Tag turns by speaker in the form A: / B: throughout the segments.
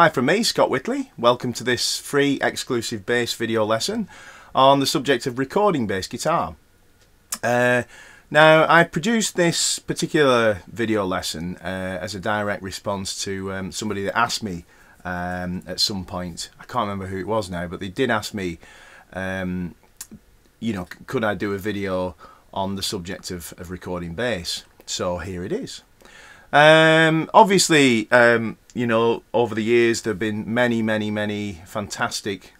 A: Hi from me, Scott Whitley. Welcome to this free exclusive bass video lesson on the subject of recording bass guitar. Now, I produced this particular video lesson as a direct response to somebody that asked me at some point. I can't remember who it was now, but they did ask me, you know, could I do a video on the subject of recording bass? So here it is. Obviously, you know, over the years there have been many fantastic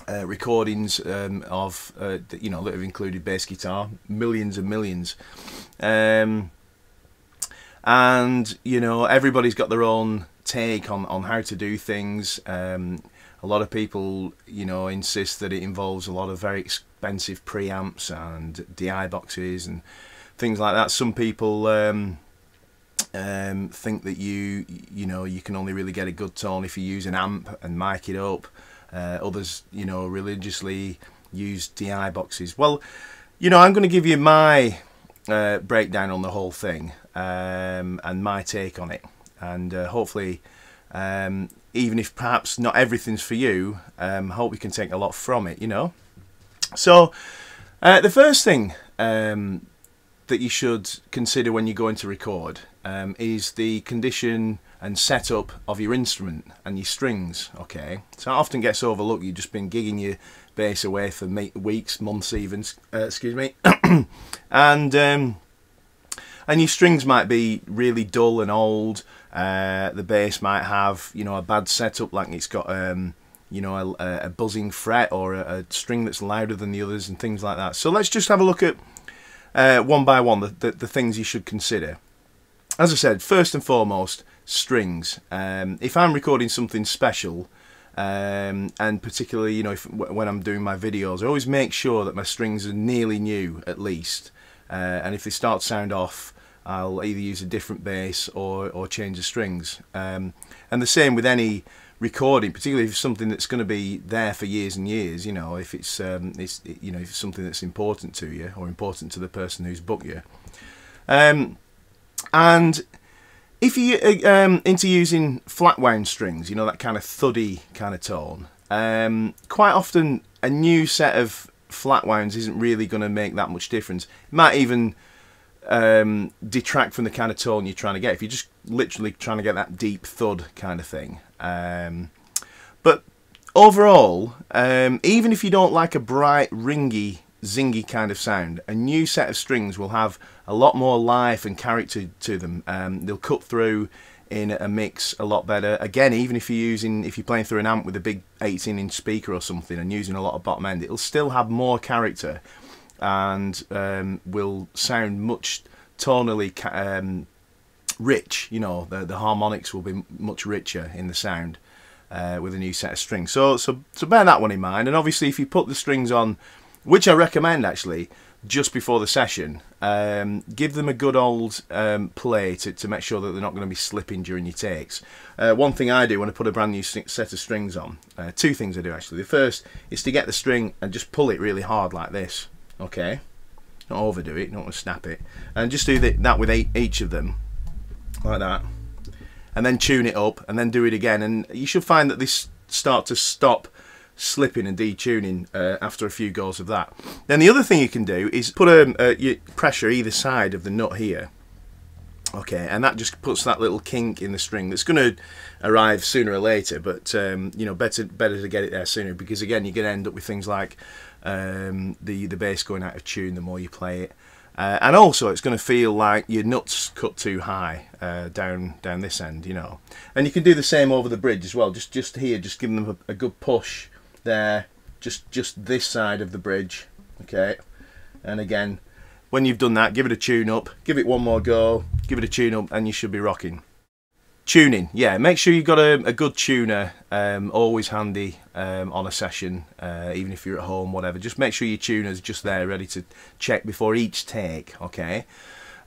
A: recordings of you know, that have included bass guitar, millions and millions, and you know, everybody's got their own take on how to do things. A lot of people, you know, insist that it involves a lot of very expensive preamps and DI boxes and things like that. Some people think that you know, you can only really get a good tone if you use an amp and mic it up. Others, you know, religiously use DI boxes. Well, you know, I'm going to give you my breakdown on the whole thing and my take on it, and hopefully, even if perhaps not everything's for you, hope you can take a lot from it, you know. So the first thing that you should consider when you're going to record is the condition and setup of your instrument and your strings. Okay, so it often gets overlooked. You've just been gigging your bass away for weeks, months even, excuse me, and your strings might be really dull and old. The bass might have, you know, a bad setup, like it's got you know, a buzzing fret or a string that's louder than the others and things like that. So let's just have a look at one by one the things you should consider. As I said, first and foremost, strings. If I'm recording something special, and particularly, you know, when I'm doing my videos, I always make sure that my strings are nearly new at least, and if they start to sound off, I'll either use a different bass or change the strings. And the same with any recording, particularly if it's something that's going to be there for years and years. You know, if it's you know, if it's something that's important to you or important to the person who's booked you. And if you're into using flat wound strings, you know, that kind of thuddy kind of tone, quite often a new set of flat wounds isn't really going to make that much difference. It might even detract from the kind of tone you're trying to get if you're just literally trying to get that deep thud kind of thing. But overall, even if you don't like a bright, ringy, zingy kind of sound, a new set of strings will have a lot more life and character to them. They'll cut through in a mix a lot better. Again, even if you're playing through an amp with a big 18-inch speaker or something and using a lot of bottom end, it'll still have more character and will sound much tonally rich. You know, the harmonics will be much richer in the sound with a new set of strings. So bear that one in mind. And obviously, if you put the strings on, which I recommend actually, just before the session, give them a good old play to make sure that they're not going to be slipping during your takes. One thing I do when I put a brand new set of strings on, two things I do actually. The first is to get the string and just pull it really hard like this. Okay, not overdo it, don't want to snap it, and just do that with each of them, like that, and then tune it up, and then do it again, and you should find that this start to stop slipping and detuning after a few goes of that. Then the other thing you can do is put your pressure either side of the nut here. Okay, and that just puts that little kink in the string that's going to arrive sooner or later, but you know, better to get it there sooner, because again, you're going to end up with things like the bass going out of tune the more you play it, and also it's going to feel like your nuts cut too high down this end, you know. And you can do the same over the bridge as well. Just here, just give them a good push there, just this side of the bridge. Okay, and again, when you've done that, give it a tune up, give it one more go, give it a tune up, and you should be rocking. Tuning, yeah, make sure you've got a good tuner always handy on a session, even if you're at home, whatever. Just make sure your tuner's just there ready to check before each take. Okay,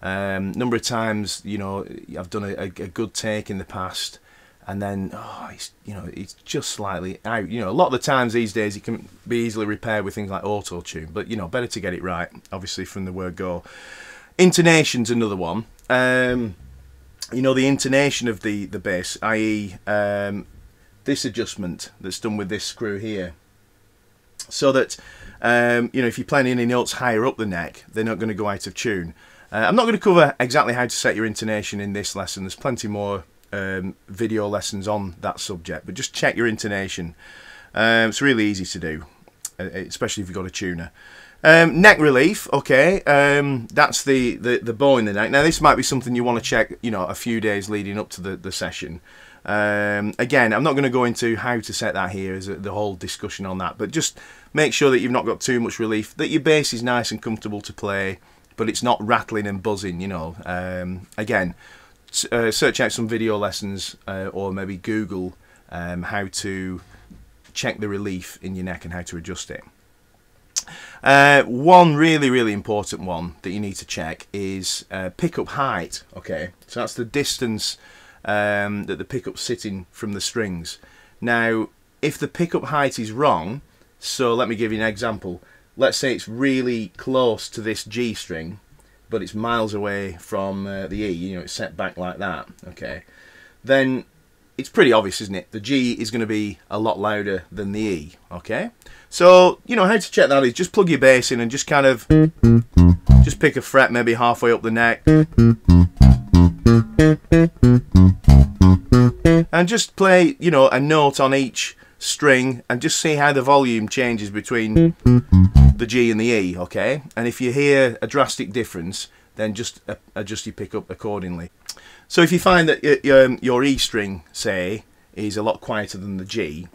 A: number of times, you know, I've done a good take in the past, and then it's just slightly out. You know, a lot of the times these days it can be easily repaired with things like auto tune, but you know, better to get it right, obviously, from the word go. Intonation's another one. You know, the intonation of the bass, i.e. this adjustment that's done with this screw here, so that you know, if you're playing any notes higher up the neck, they're not going to go out of tune. I'm not going to cover exactly how to set your intonation in this lesson. There's plenty more video lessons on that subject, but just check your intonation. It's really easy to do, especially if you've got a tuner. Neck relief, okay, that's the bow in the neck. Now this might be something you want to check, you know, a few days leading up to the session. Again, I'm not going to go into how to set that here, as the whole discussion on that, but just make sure that you've not got too much relief, that your bass is nice and comfortable to play, but it's not rattling and buzzing, you know. Again, search out some video lessons, or maybe Google how to check the relief in your neck and how to adjust it. One really important one that you need to check is pickup height. Okay, so that's the distance that the pickup's sitting from the strings. Now, if the pickup height is wrong, so let me give you an example. Let's say it's really close to this G string, but it's miles away from the E, you know, it's set back like that, okay, then it's pretty obvious, isn't it? The G is going to be a lot louder than the E, okay? So, you know, how to check that is just plug your bass in and just kind of, just pick a fret maybe halfway up the neck. And just play, you know, a note on each string and just see how the volume changes between the G and the E, okay? And if you hear a drastic difference, then just adjust your pickup accordingly. So if you find that your E string, say, is a lot quieter than the G,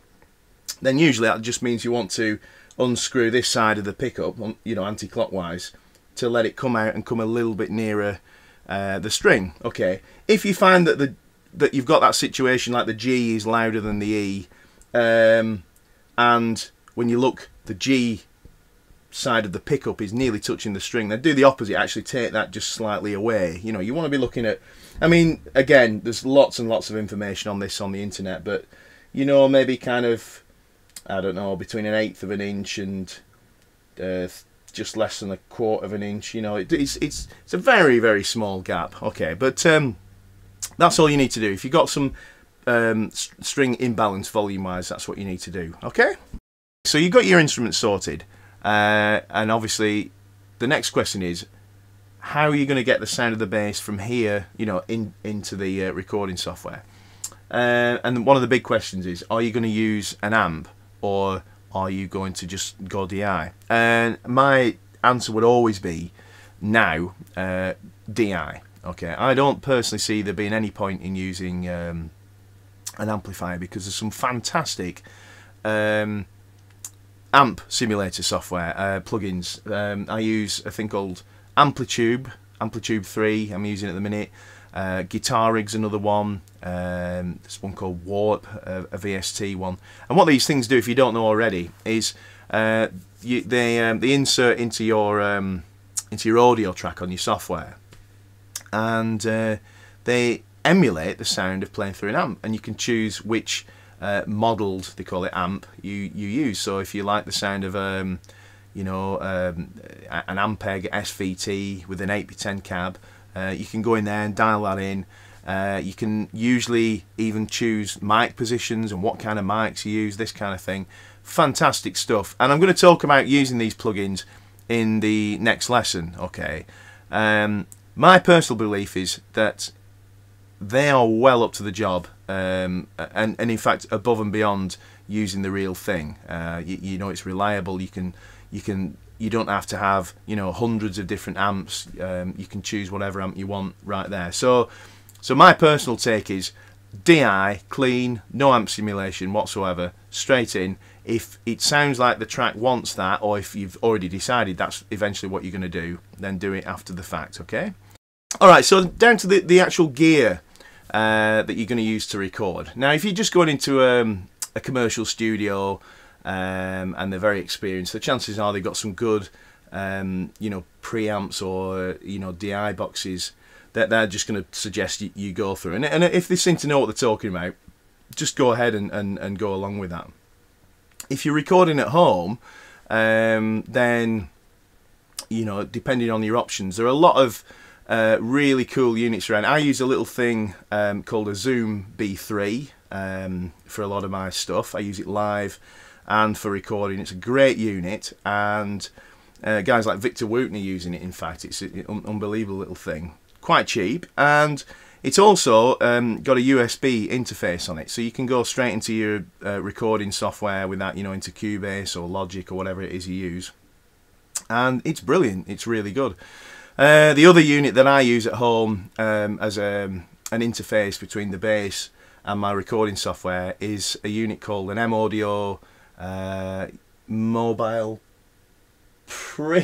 A: then usually that just means you want to unscrew this side of the pickup, you know, anti-clockwise, to let it come out and come a little bit nearer the string, okay? If you find that that you've got that situation like the G is louder than the E, and when you look, the G side of the pickup is nearly touching the string, then do the opposite, actually take that just slightly away. You know, you want to be looking at, I mean, again, there's lots and lots of information on this on the internet, but, you know, maybe kind of, I don't know, between 1/8 of an inch and just less than 1/4 of an inch, you know, it's a very small gap, okay, but that's all you need to do. If you've got some string imbalance volume-wise, that's what you need to do, okay? So you've got your instrument sorted, and obviously the next question is, how are you going to get the sound of the bass from here, you know, into the recording software? And one of the big questions is, are you going to use an amp, or are you going to just go DI? And my answer would always be now, DI. Okay, I don't personally see there being any point in using an amplifier, because there's some fantastic amp simulator software plugins. I use a thing called Amplitude 3. I'm using it at the minute. Guitar Rig's another one. There's one called Warp, a VST one. And what these things do, if you don't know already, is they insert into your audio track on your software, and they emulate the sound of playing through an amp, and you can choose which modelled, they call it, amp you use. So if you like the sound of you know, an Ampeg SVT with an 8x10 cab, you can go in there and dial that in. You can usually even choose mic positions and what kind of mics you use, this kind of thing. Fantastic stuff. And I'm going to talk about using these plugins in the next lesson, okay? My personal belief is that they are well up to the job, and in fact above and beyond using the real thing. You know, it's reliable. You don't have to have, you know, hundreds of different amps. You can choose whatever amp you want right there. So my personal take is DI, clean, no amp simulation whatsoever, straight in. If it sounds like the track wants that, or if you've already decided that's eventually what you're going to do, then do it after the fact, okay? Alright, so down to the actual gear that you're going to use to record. Now, if you're just going into a commercial studio and they're very experienced, the chances are they've got some good you know, preamps or, you know, DI boxes that they're just going to suggest you go through. And if they seem to know what they're talking about, just go ahead and go along with that. If you're recording at home, then, you know, depending on your options, there are a lot of really cool units around. I use a little thing called a Zoom B3 for a lot of my stuff. I use it live and for recording. It's a great unit, and guys like Victor Wootney using it. In fact, it's an unbelievable little thing, quite cheap, and it's also got a USB interface on it, so you can go straight into your recording software with that, you know, into Cubase or Logic or whatever it is you use, and it's brilliant. It's really good. The other unit that I use at home as an interface between the bass and my recording software is a unit called an M-Audio Mobile Pre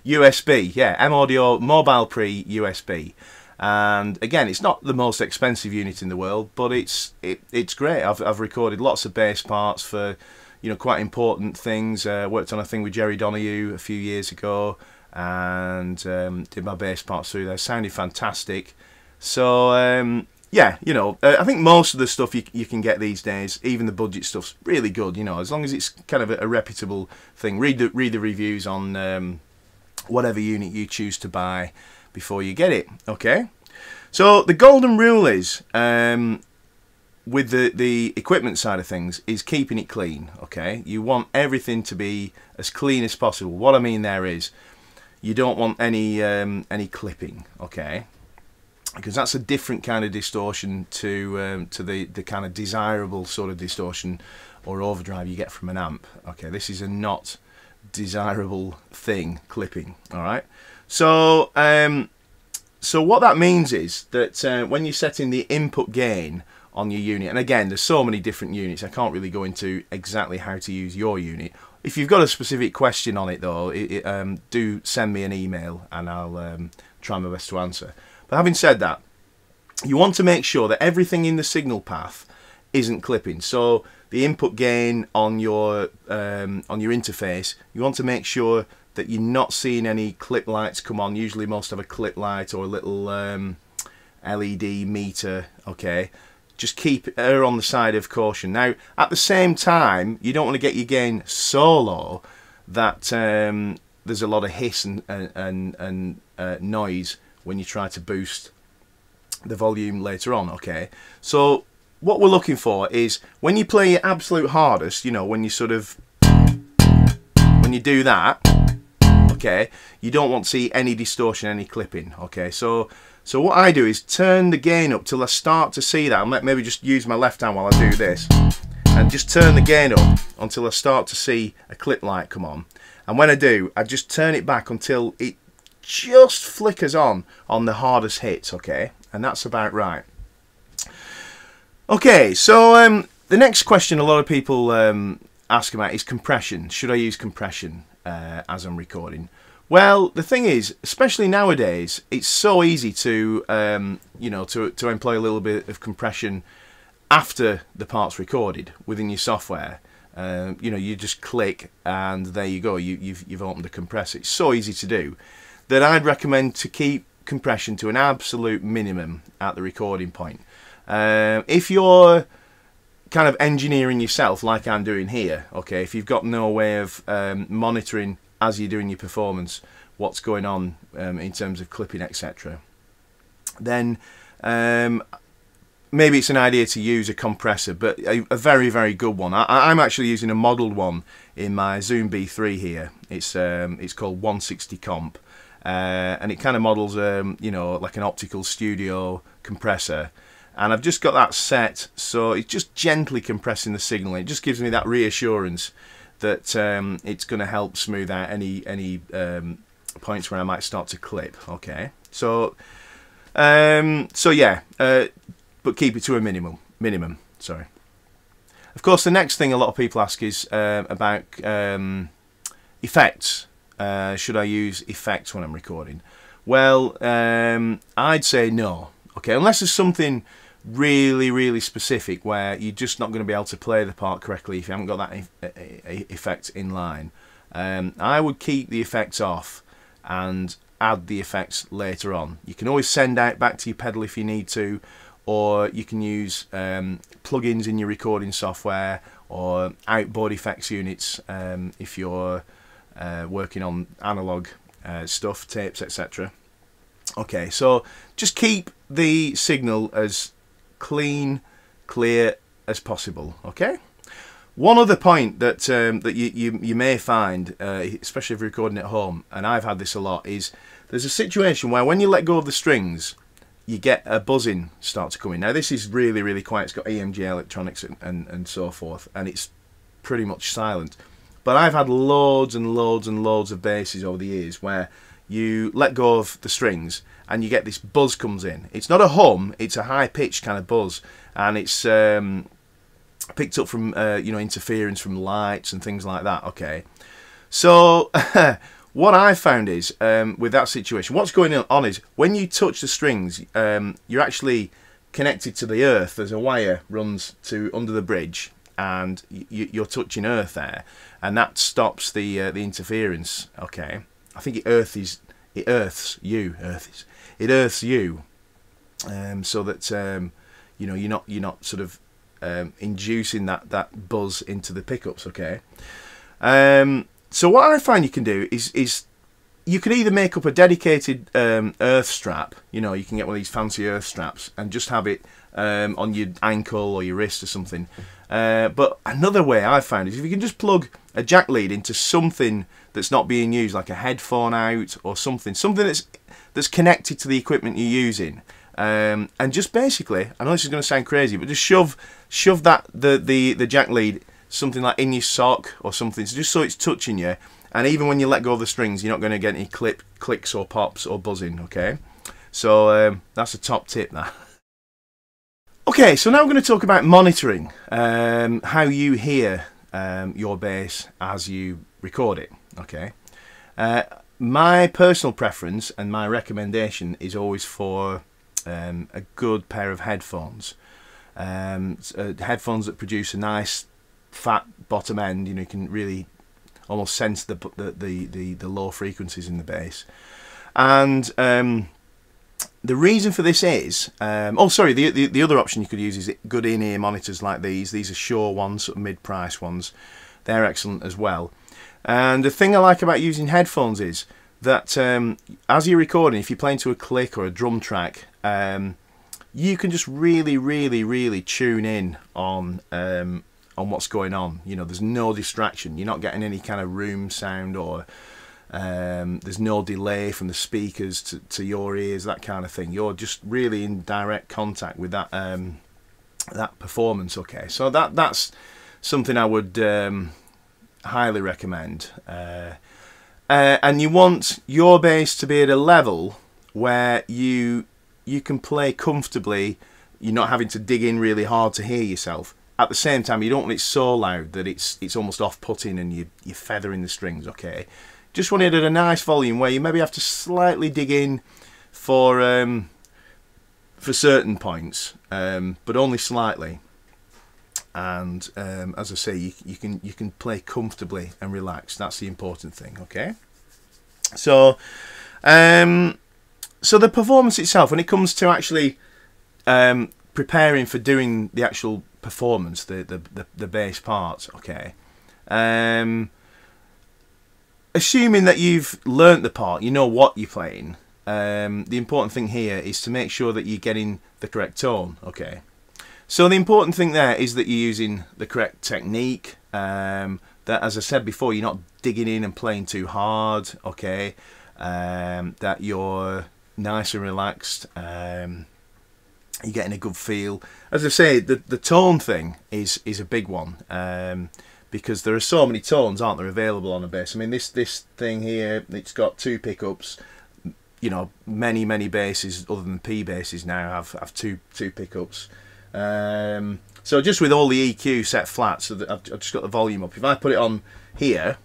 A: USB. Yeah, M-Audio Mobile Pre USB. And again, it's not the most expensive unit in the world, but it's great. I've recorded lots of bass parts for, you know, quite important things. Worked on a thing with Jerry Donahue a few years ago, and did my bass parts through there. Sounded fantastic. So yeah, you know, I think most of the stuff you can get these days, even the budget stuff's really good. You know, as long as it's kind of a reputable thing. Read the reviews on whatever unit you choose to buy before you get it. Okay, so the golden rule is with the equipment side of things is keeping it clean. Okay, you want everything to be as clean as possible. What I mean there is you don't want any clipping. Okay, because that's a different kind of distortion to the kind of desirable sort of distortion or overdrive you get from an amp. Okay, this is a not desirable thing, clipping. All right. So so what that means is that when you're setting the input gain on your unit, and again, there's so many different units, I can't really go into exactly how to use your unit. If you've got a specific question on it though, do send me an email and I'll try my best to answer. But having said that, you want to make sure that everything in the signal path isn't clipping. So the input gain on your interface, you want to make sure that you're not seeing any clip lights come on. Usually most have a clip light or a little LED meter. Okay, just keep err on the side of caution. Now at the same time, you don't want to get your gain so low that there's a lot of hiss and noise when you try to boost the volume later on. Okay, so what we're looking for is when you play your absolute hardest, you know, when you do that, okay, you don't want to see any distortion, any clipping. Okay, so what I do is turn the gain up till I start to see that. I maybe just use my left hand while I do this, and just turn the gain up until I start to see a clip light come on. And when I do, I just turn it back until it just flickers on the hardest hits. Okay, and that's about right. Okay, so the next question a lot of people ask about is compression. Should I use compression as I'm recording? Well, the thing is, especially nowadays, it's so easy to you know, to employ a little bit of compression after the part's recorded within your software. You know, you just click and there you go. You've opened the compressor. It's so easy to do that I'd recommend to keep compression to an absolute minimum at the recording point. If you're kind of engineering yourself like I'm doing here, okay, if you've got no way of monitoring as you're doing your performance what's going on in terms of clipping, etc., then maybe it's an idea to use a compressor, but a very, very good one. I'm actually using a modelled one in my Zoom B3 here. It's called 160 Comp, and it kind of models you know, like an optical studio compressor. And I've just got that set, so it's just gently compressing the signal. It just gives me that reassurance that it's going to help smooth out any points where I might start to clip. Okay, so yeah, but keep it to a minimum. Sorry. Of course, the next thing a lot of people ask is about effects. Should I use effects when I'm recording? Well, I'd say no. Okay, unless there's something really, really specific where you're just not going to be able to play the part correctly if you haven't got that effect in line. I would keep the effects off and add the effects later on. You can always send out back to your pedal if you need to, or you can use plugins in your recording software or outboard effects units if you're working on analog stuff, tapes, etc. Okay, so just keep the signal as clean, clear as possible. Okay. One other point that that you may find, especially if you're recording at home, and I've had this a lot, is there's a situation where when you let go of the strings, you get a buzzing start to come in. Now this is really quiet. It's got EMG electronics and so forth, and it's pretty much silent. But I've had loads and loads of basses over the years where you let go of the strings and you get this buzz comes in. It's not a hum, it's a high pitched kind of buzz, and it's picked up from you know, interference from lights and things like that. Okay, so what I found is with that situation, what's going on is when you touch the strings, you're actually connected to the earth. There's a wire runs to under the bridge, and you're touching earth there, and that stops the interference. Okay, I think it earths you, so that you know, you're not sort of inducing that buzz into the pickups. Okay, so what I find you can do is you can either make up a dedicated earth strap. You know, you can get one of these fancy earth straps and just have it on your ankle or your wrist or something. But another way I've found is if you can just plug a jack lead into something that's not being used, like a headphone out or something that's connected to the equipment you're using. And just basically, I know this is going to sound crazy, but just shove that the jack lead something like in your sock or something, so just so it's touching you, and even when you let go of the strings, you're not going to get any clicks or pops or buzzing. Okay, so that's a top tip, that. Okay, so now we're going to talk about monitoring, how you hear your bass as you record it. Okay, my personal preference and my recommendation is always for a good pair of headphones, headphones that produce a nice fat bottom end. You know, you can really almost sense the low frequencies in the bass. And the reason for this is, oh sorry, the other option you could use is good in-ear monitors like these. These are Shure ones, sort of mid-price ones. They're excellent as well. And the thing I like about using headphones is that as you're recording, if you're playing to a click or a drum track, you can just really tune in on what's going on. You know, there's no distraction. You're not getting any kind of room sound, or there's no delay from the speakers to your ears, that kind of thing. You're just really in direct contact with that that performance. Okay, so that's something I would highly recommend. And you want your bass to be at a level where you can play comfortably. You're not having to dig in really hard to hear yourself. At the same time, you don't want it so loud that it's almost off-putting and you're feathering the strings. Okay, just want it at a nice volume where you maybe have to slightly dig in for certain points, but only slightly. And as I say, you can play comfortably and relaxed. That's the important thing. Okay, so so the performance itself, when it comes to actually preparing for doing the actual performance, the bass part. Okay, assuming that you've learnt the part, you know what you're playing. The important thing here is to make sure that you're getting the correct tone. Okay, so the important thing there is that you're using the correct technique. That, as I said before, you're not digging in and playing too hard. Okay, that you're nice and relaxed. You're getting a good feel. As I say, the tone thing is a big one, because there are so many tones, aren't there, available on a bass. I mean, this thing here, it's got 2 pickups. You know, many basses other than P basses now have two pickups. So just with all the EQ set flat, so that I've just got the volume up. If I put it on here,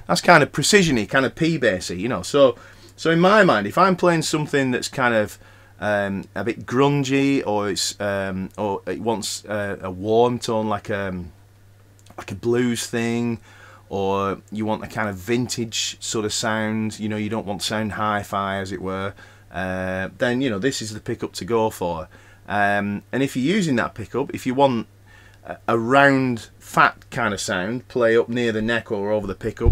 A: that's kind of precision-y, kind of P-bassy, you know. So in my mind, if I'm playing something that's kind of a bit grungy, or it wants a warm tone, like a blues thing, or you want a kind of vintage sort of sound, you know, you don't want to sound hi-fi, as it were, then, you know, this is the pickup to go for. And if you're using that pickup, if you want a round, fat kind of sound, play up near the neck or over the pickup.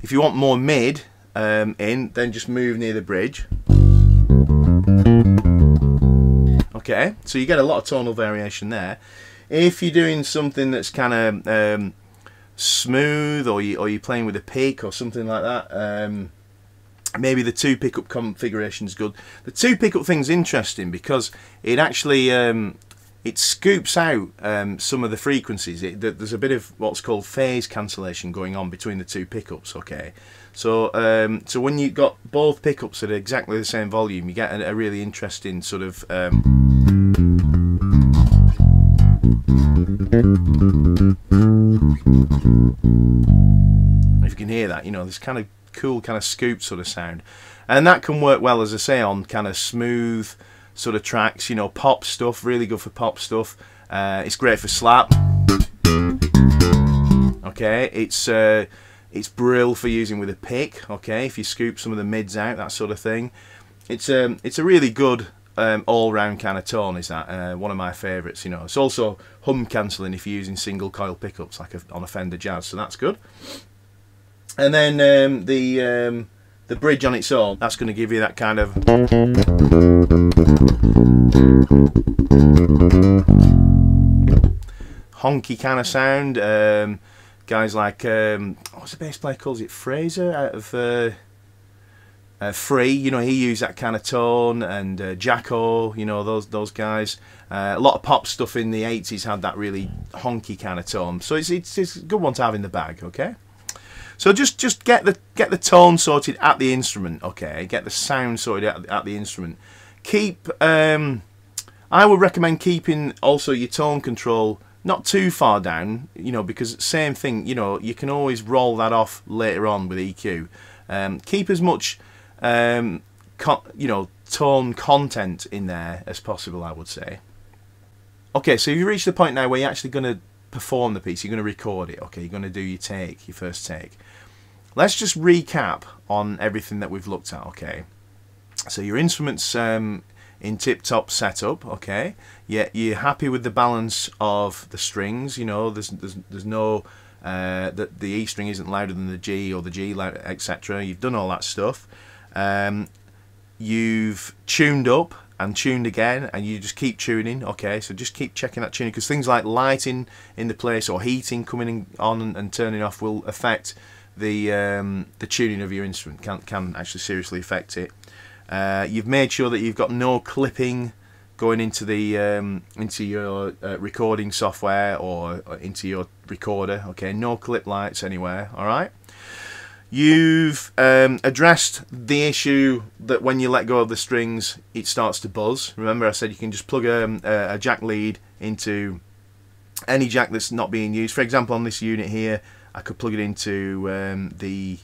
A: If you want more mid in, then just move near the bridge. Okay, so you get a lot of tonal variation there. If you're doing something that's kind of smooth, or you're playing with a pick or something like that, maybe the 2 pickup configuration is good. The 2 pickup thing's interesting because it actually it scoops out some of the frequencies. There's a bit of what's called phase cancellation going on between the 2 pickups. Okay, so so when you've got both pickups at exactly the same volume, you get a really interesting sort of if you can hear that, you know, this kind of cool kind of scoop sort of sound, and that can work well, as I say, on kind of smooth sort of tracks, you know, pop stuff, really good for pop stuff. It's great for slap. Okay, it's brill for using with a pick. Okay, if you scoop some of the mids out, that sort of thing. It's a really good all-round kind of tone, is that. One of my favourites, you know. It's also hum cancelling if you're using single coil pickups like on a Fender Jazz, so that's good. And then the bridge on its own, that's going to give you that kind of honky kind of sound. Guys like what's the bass player called? Is it Fraser out of Free? You know, he used that kind of tone, and Jacko, you know, those guys. A lot of pop stuff in the 80s had that really honky kind of tone. So it's a good one to have in the bag. Okay. So just get the tone sorted at the instrument, okay? Get the sound sorted at the instrument. Keep I would recommend keeping also your tone control not too far down, you know, because same thing, you know, you can always roll that off later on with EQ. Keep as much you know, tone content in there as possible, I would say. Okay, so you've reached the point now where you're actually going to perform the piece, you're going to record it, okay, you're going to do your first take. Let's just recap on everything that we've looked at, okay. So your instrument's in tip-top setup, okay. You're happy with the balance of the strings, you know, there's no that the E string isn't louder than the G or the G louder, etc. You've done all that stuff. You've tuned up and tuned again, and you just keep tuning, okay. So just keep checking that tuning, because things like lighting in the place or heating coming on and turning off will affect the tuning of your instrument. Can actually seriously affect it. You've made sure that you've got no clipping going into the into your recording software or into your recorder, okay. No clip lights anywhere. All right. You've addressed the issue that when you let go of the strings, it starts to buzz. Remember, I said you can just plug a jack lead into any jack that's not being used. For example, on this unit here, I could plug it into the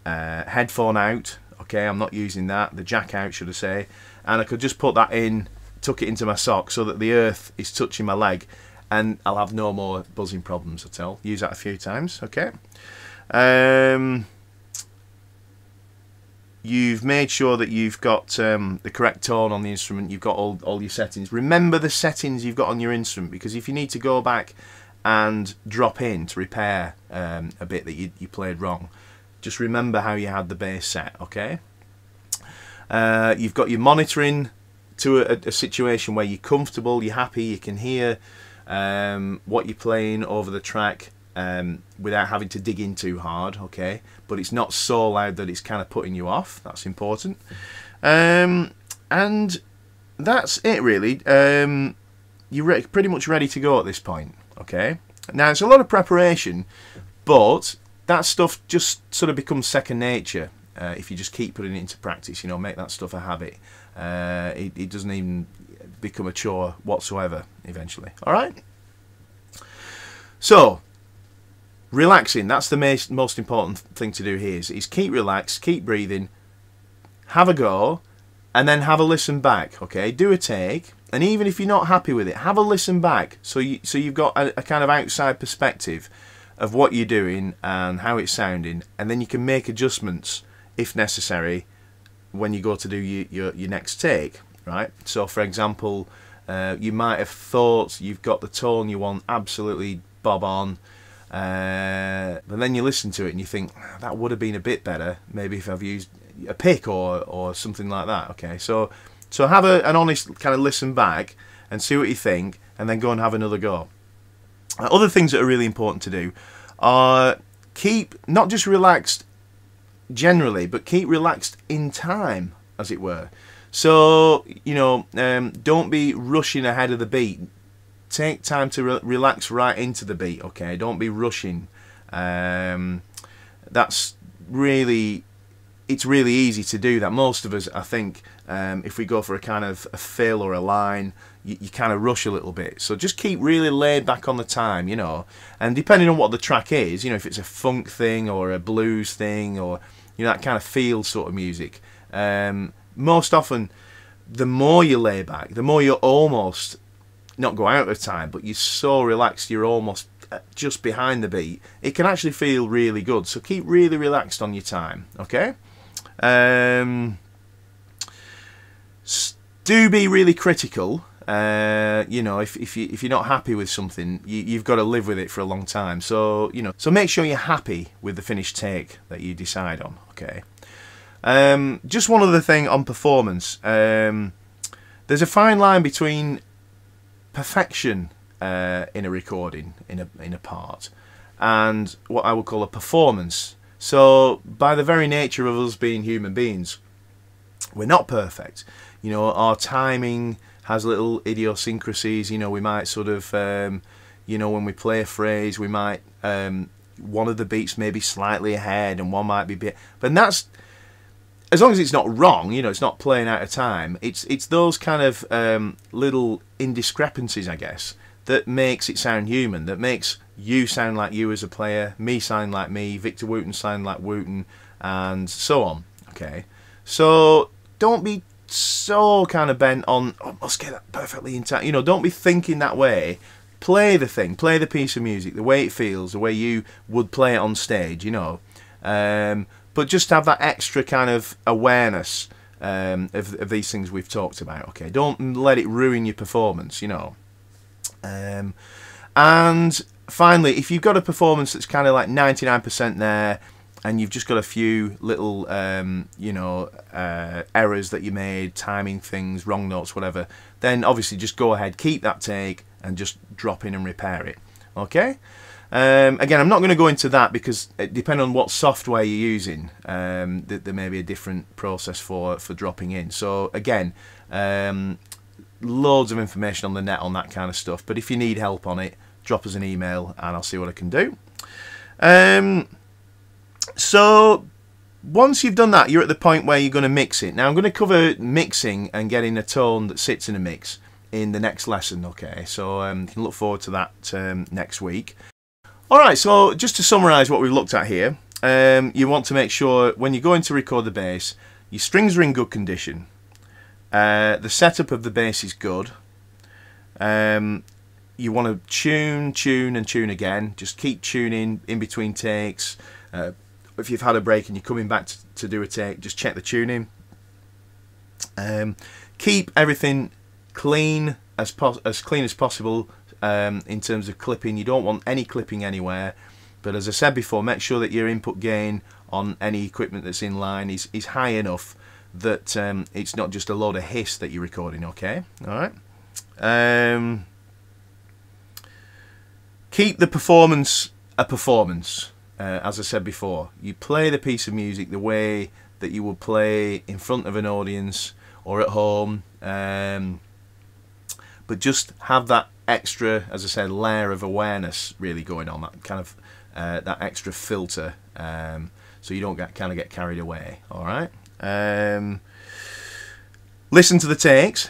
A: headphone out. Okay, I'm not using that. The jack out, should I say? And I could just put that in, tuck it into my sock, so that the earth is touching my leg, and I'll have no more buzzing problems at all. Use that a few times. Okay. You've made sure that you've got the correct tone on the instrument. You've got all your settings. Remember the settings you've got on your instrument, because if you need to go back and drop in to repair a bit that you played wrong, just remember how you had the bass set, okay? You've got your monitoring to a situation where you're comfortable, you're happy, you can hear what you're playing over the track without having to dig in too hard, okay? But it's not so loud that it's kind of putting you off. That's important. And that's it, really. You're pretty much ready to go at this point, okay? Now, it's a lot of preparation, but that stuff just sort of becomes second nature if you just keep putting it into practice, you know, make that stuff a habit. It doesn't even become a chore whatsoever eventually. All right? So, relaxing, that's the most important thing to do here, is keep relaxed, keep breathing, have a go, and then have a listen back, okay? Do a take, and even if you're not happy with it, have a listen back, so you've got a kind of outside perspective of what you're doing and how it's sounding, and then you can make adjustments if necessary when you go to do your next take, right? So for example, You might have thought you've got the tone you want absolutely bob on, but then you listen to it and you think that would have been a bit better maybe if I've used a pick or something like that. Okay, so have an honest kind of listen back and see what you think, and then go and have another go. Other things that are really important to do are keep not just relaxed generally, but keep relaxed in time, as it were. So, you know, don't be rushing ahead of the beat. Take time to relax right into the beat, okay? Don't be rushing. That's really, it's really easy to do that. Most of us, I think, if we go for a kind of a fill or a line, you kind of rush a little bit. So just keep really laid back on the time, you know. And depending on what the track is, you know, if it's a funk thing or a blues thing or, you know, that kind of feel sort of music, most often, the more you lay back, the more you're almost, not go out of time, but you're so relaxed, you're almost just behind the beat. It can actually feel really good. So keep really relaxed on your time, okay? Do be really critical. You know, if you're not happy with something, you've got to live with it for a long time. So, you know, so make sure you're happy with the finished take that you decide on, okay? Just one other thing on performance. There's a fine line between perfection in a recording, in a part, and what I would call a performance. So by the very nature of us being human beings, we're not perfect. You know, our timing has little idiosyncrasies. You know, we might sort of, you know, when we play a phrase, we might, one of the beats may be slightly ahead and one might be but that's, as long as it's not wrong, you know, it's not playing out of time. It's those kind of little indiscrepancies, I guess, that makes it sound human, that makes you sound like you as a player, me sound like me, Victor Wooten sound like Wooten, and so on. Okay, so don't be so kind of bent on, oh, I must get that perfectly in time. You know, don't be thinking that way. Play the thing, play the piece of music the way it feels, the way you would play it on stage. You know. But just have that extra kind of awareness of these things we've talked about. Okay, don't let it ruin your performance, you know. And finally, if you've got a performance that's kind of like 99% there, and you've just got a few little, you know, errors that you made, timing things, wrong notes, whatever, then obviously just go ahead, keep that take, and just drop in and repair it. Okay. Again, I'm not going to go into that because depending on what software you're using, there may be a different process for dropping in. So again, loads of information on the net on that kind of stuff. But if you need help on it, drop us an email and I'll see what I can do. So once you've done that, you're at the point where you're going to mix it. Now I'm going to cover mixing and getting a tone that sits in a mix in the next lesson. Okay, so you can look forward to that next week. Alright, so just to summarise what we've looked at here, you want to make sure when you're going to record the bass, your strings are in good condition, the setup of the bass is good, you want to tune and tune again, just keep tuning in between takes. If you've had a break and you're coming back to do a take, just check the tuning. Keep everything clean as clean as possible. In terms of clipping, you don't want any clipping anywhere, but as I said before, make sure that your input gain on any equipment that's in line is high enough that it's not just a load of hiss that you're recording. Okay, alright. Keep the performance a performance. As I said before, you play the piece of music the way that you would play in front of an audience or at home, but just have that extra, as I said, layer of awareness really going on, that kind of that extra filter, so you don't get carried away. All right. Listen to the takes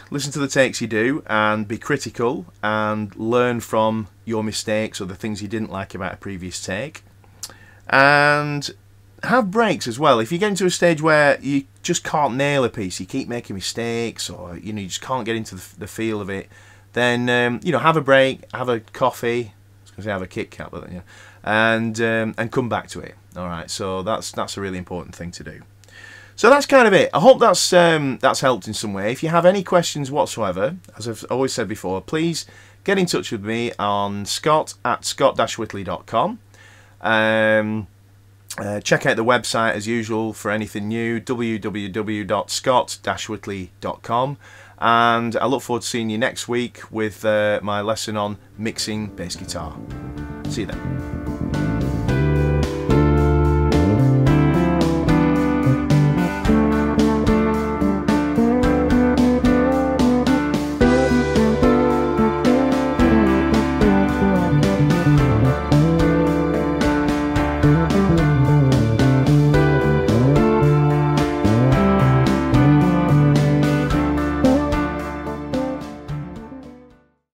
A: you do, and be critical and learn from your mistakes or the things you didn't like about a previous take, and have breaks as well. If you get into a stage where you just can't nail a piece, you keep making mistakes, or you know, you just can't get into the feel of it, then you know, have a break, have a coffee. I was going to say have a Kit Kat, but yeah, and come back to it. All right, so that's a really important thing to do. So that's kind of it. I hope that's helped in some way. If you have any questions whatsoever, as I've always said before, please get in touch with me on scott@scott-whitley.com. Check out the website as usual for anything new, www.scott-whitley.com. And I look forward to seeing you next week with my lesson on mixing bass guitar. See you then.